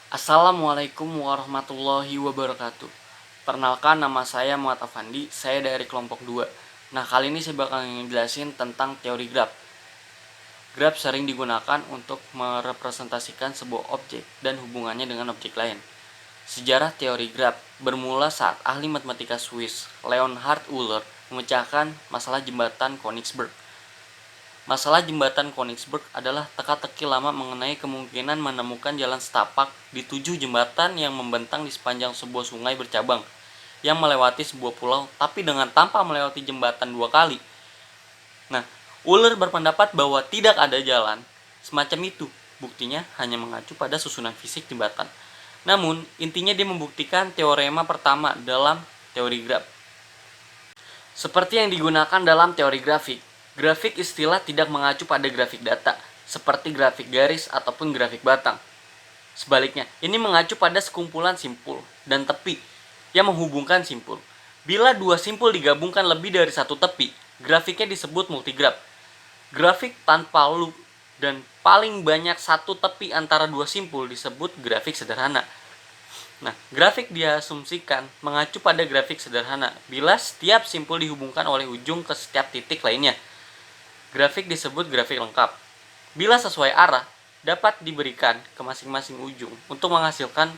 Assalamualaikum warahmatullahi wabarakatuh. Perkenalkan, nama saya Muhammad Afandi, saya dari kelompok 2. Nah, kali ini saya bakal ngejelasin tentang teori graf. Graf sering digunakan untuk merepresentasikan sebuah objek dan hubungannya dengan objek lain. Sejarah teori graf bermula saat ahli matematika Swiss Leonhard Euler memecahkan masalah jembatan Königsberg. Masalah jembatan Königsberg adalah teka-teki lama mengenai kemungkinan menemukan jalan setapak di 7 jembatan yang membentang di sepanjang sebuah sungai bercabang yang melewati sebuah pulau, tapi dengan tanpa melewati jembatan 2 kali. Nah, Euler berpendapat bahwa tidak ada jalan semacam itu. Buktinya hanya mengacu pada susunan fisik jembatan. Namun, intinya dia membuktikan teorema pertama dalam teori graf. Seperti yang digunakan dalam teori grafik, grafik istilah tidak mengacu pada grafik data, seperti grafik garis ataupun grafik batang. Sebaliknya, ini mengacu pada sekumpulan simpul dan tepi yang menghubungkan simpul. Bila dua simpul digabungkan lebih dari satu tepi, grafiknya disebut multigraf. Grafik tanpa loop dan paling banyak satu tepi antara dua simpul disebut grafik sederhana. Nah, grafik diasumsikan mengacu pada grafik sederhana bila setiap simpul dihubungkan oleh ujung ke setiap titik lainnya. Grafik disebut grafik lengkap. Bila sesuai arah, dapat diberikan ke masing-masing ujung untuk menghasilkan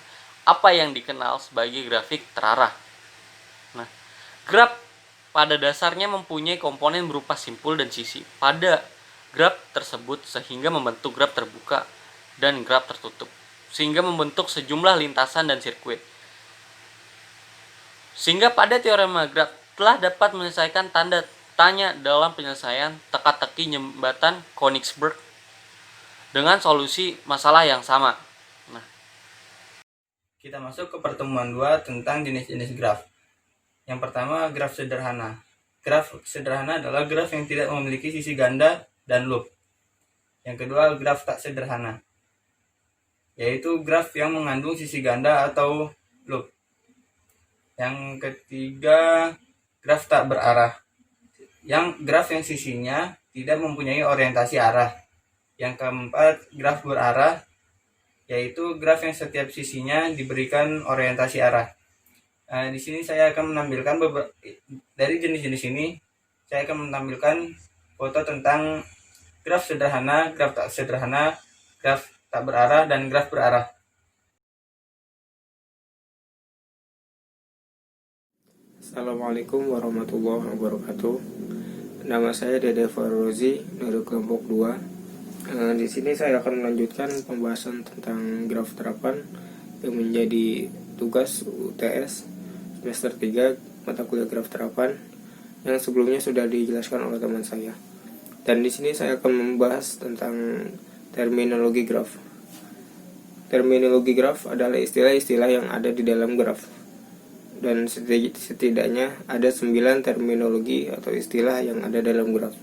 apa yang dikenal sebagai grafik terarah. Nah, graf pada dasarnya mempunyai komponen berupa simpul dan sisi pada graf tersebut sehingga membentuk graf terbuka dan graf tertutup, sehingga membentuk sejumlah lintasan dan sirkuit. Sehingga pada teorema graf telah dapat menyelesaikan tanda tanya dalam penyelesaian teka-teki jembatan Königsberg dengan solusi masalah yang sama. Nah, Kita masuk ke pertemuan 2 tentang jenis-jenis graf. Yang pertama, graf sederhana. Graf sederhana adalah graf yang tidak memiliki sisi ganda dan loop. Yang kedua, graf tak sederhana, yaitu graf yang mengandung sisi ganda atau loop. Yang ketiga, graf tak berarah. Graf yang sisinya tidak mempunyai orientasi arah. Yang keempat, graf berarah, yaitu graf yang setiap sisinya diberikan orientasi arah. Di sini saya akan menampilkan dari jenis-jenis ini. Saya akan menampilkan foto tentang graf sederhana, graf tak sederhana, graf tak berarah, dan graf berarah. Assalamualaikum warahmatullahi wabarakatuh. Nama saya Dede Farozi dari kelompok 2. Di sini saya akan melanjutkan pembahasan tentang graf terapan yang menjadi tugas UTS semester 3 mata kuliah graf terapan yang sebelumnya sudah dijelaskan oleh teman saya. Dan di sini saya akan membahas tentang terminologi graf. Terminologi graf adalah istilah-istilah yang ada di dalam graf. Dan setidaknya ada 9 terminologi atau istilah yang ada dalam graf.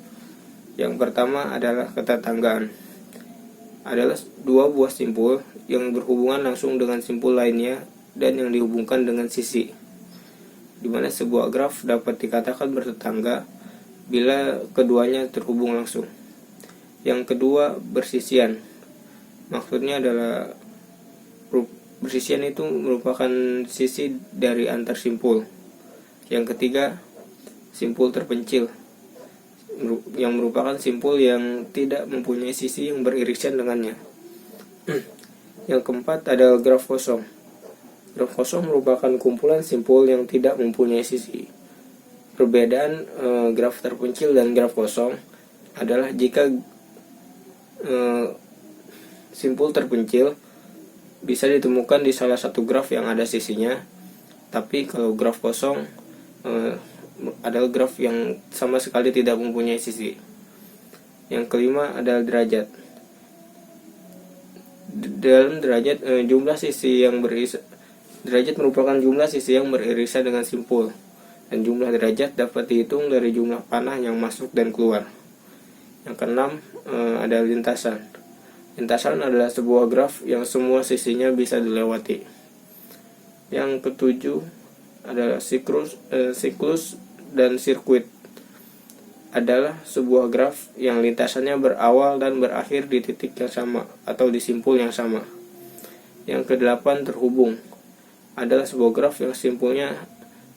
Yang pertama adalah ketetanggaan. Adalah dua buah simpul yang berhubungan langsung dengan simpul lainnya dan yang dihubungkan dengan sisi. Di mana sebuah graf dapat dikatakan bertetangga bila keduanya terhubung langsung. Yang kedua, bersisian. Maksudnya adalah bersisian itu merupakan sisi dari antar simpul. Yang ketiga, simpul terpencil, yang merupakan simpul yang tidak mempunyai sisi yang beririsan dengannya. Yang keempat adalah graf kosong. Graf kosong merupakan kumpulan simpul yang tidak mempunyai sisi. Perbedaan graf terpencil dan graf kosong adalah jika simpul terpencil bisa ditemukan di salah satu graf yang ada sisinya, tapi kalau graf kosong adalah graf yang sama sekali tidak mempunyai sisi. Yang kelima adalah derajat. Dalam derajat, jumlah sisi yang derajat merupakan jumlah sisi yang beririsan dengan simpul, dan jumlah derajat dapat dihitung dari jumlah panah yang masuk dan keluar. Yang keenam adalah lintasan. Lintasan adalah sebuah graf yang semua sisinya bisa dilewati. Yang ketujuh adalah siklus dan sirkuit. Adalah sebuah graf yang lintasannya berawal dan berakhir di titik yang sama atau di simpul yang sama. Yang kedelapan, terhubung. Adalah sebuah graf yang simpulnya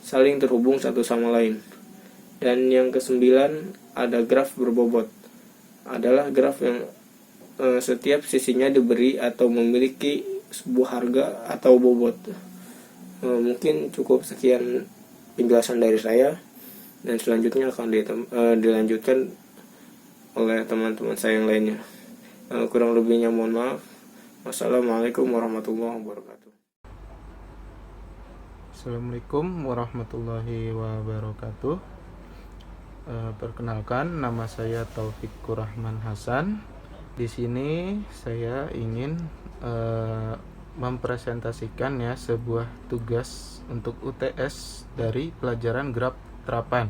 saling terhubung satu sama lain. Dan yang kesembilan, ada graf berbobot. Adalah graf yang setiap sisinya diberi atau memiliki sebuah harga atau bobot. Mungkin cukup sekian penjelasan dari saya, dan selanjutnya akan dilanjutkan oleh teman-teman saya yang lainnya. Kurang lebihnya mohon maaf. Wassalamualaikum warahmatullahi wabarakatuh. Assalamualaikum warahmatullahi wabarakatuh. Perkenalkan, nama saya Taufikur Rahman Hasan. Di sini saya ingin mempresentasikan ya sebuah tugas untuk UTS dari pelajaran graf terapan.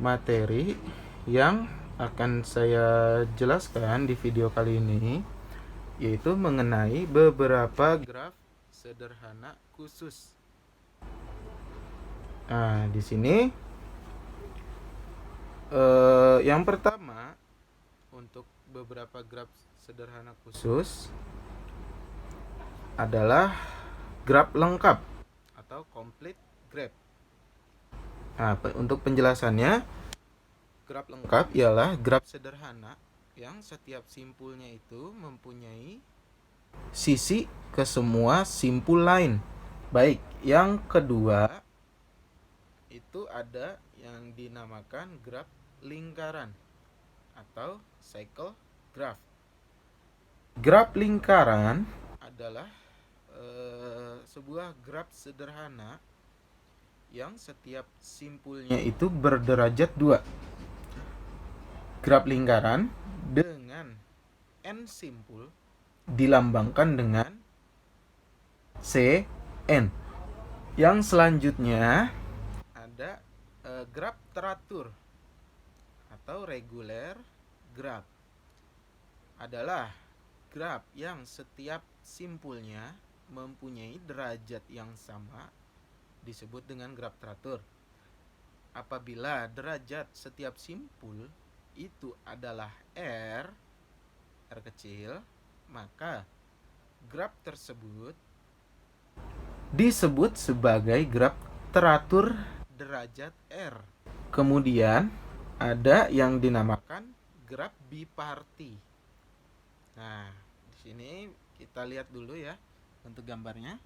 Materi yang akan saya jelaskan di video kali ini yaitu mengenai beberapa graf sederhana khusus. Nah, di sini yang pertama, untuk beberapa graf sederhana khusus adalah graf lengkap atau complete graph. Nah, untuk penjelasannya, graf lengkap ialah graf sederhana yang setiap simpulnya itu mempunyai sisi ke semua simpul lain. Baik, yang kedua itu ada yang dinamakan graf lingkaran atau cycle graph. Graf lingkaran adalah sebuah graf sederhana yang setiap simpulnya itu berderajat 2. Graf lingkaran dengan n simpul dilambangkan dengan Cn. Yang selanjutnya ada graf teratur atau regular graph. Adalah graf yang setiap simpulnya mempunyai derajat yang sama, disebut dengan graf teratur. Apabila derajat setiap simpul itu adalah R kecil, maka graf tersebut disebut sebagai graf teratur derajat R. Kemudian ada yang dinamakan graf biparti. Nah, di sini kita lihat dulu ya untuk gambarnya.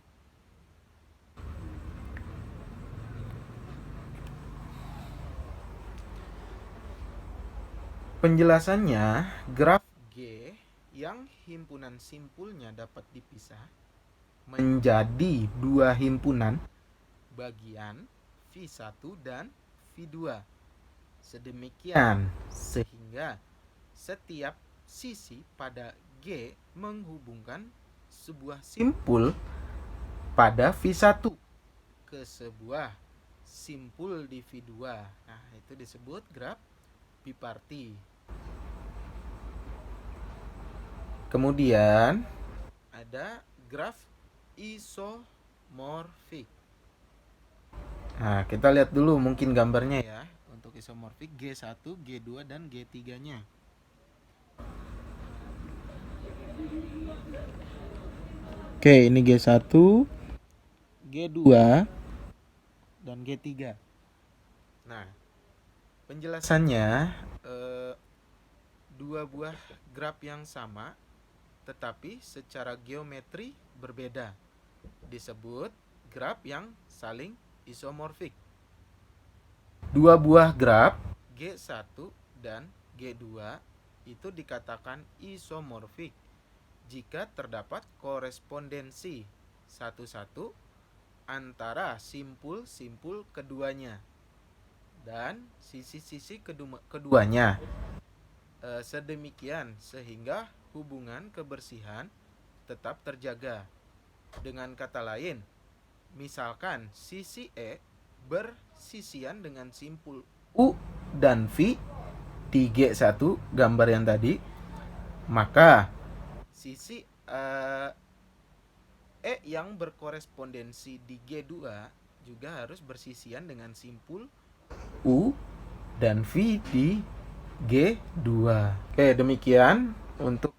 Penjelasannya, graf G yang himpunan simpulnya dapat dipisah menjadi 2 himpunan bagian V1 dan V2. Sedemikian sehingga setiap sisi pada G menghubungkan sebuah simpul pada V1 ke sebuah simpul di V2. Nah, itu disebut graf biparti. Kemudian ada graf isomorfik. Nah, kita lihat dulu mungkin gambarnya ya. Untuk isomorfik G1, G2 dan G3-nya. Oke, ini G1, G2 dan G3. Nah, penjelasannya dua buah graf yang sama tetapi secara geometri berbeda disebut graf yang saling isomorfik. Dua buah graf G1 dan G2 itu dikatakan isomorfik jika terdapat korespondensi satu-satu antara simpul-simpul keduanya dan sisi-sisi keduanya. Sedemikian sehingga hubungan kebersihan tetap terjaga. Dengan kata lain, misalkan sisi E bersisian dengan simpul U dan V di G1 gambar yang tadi, maka sisi E yang berkorespondensi di G2 juga harus bersisian dengan simpul U dan V di G2. Oke, demikian untuk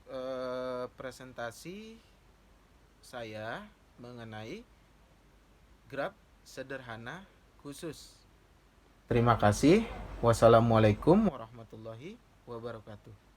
presentasi saya mengenai graf sederhana khusus. Terima kasih. Wassalamualaikum warahmatullahi wabarakatuh.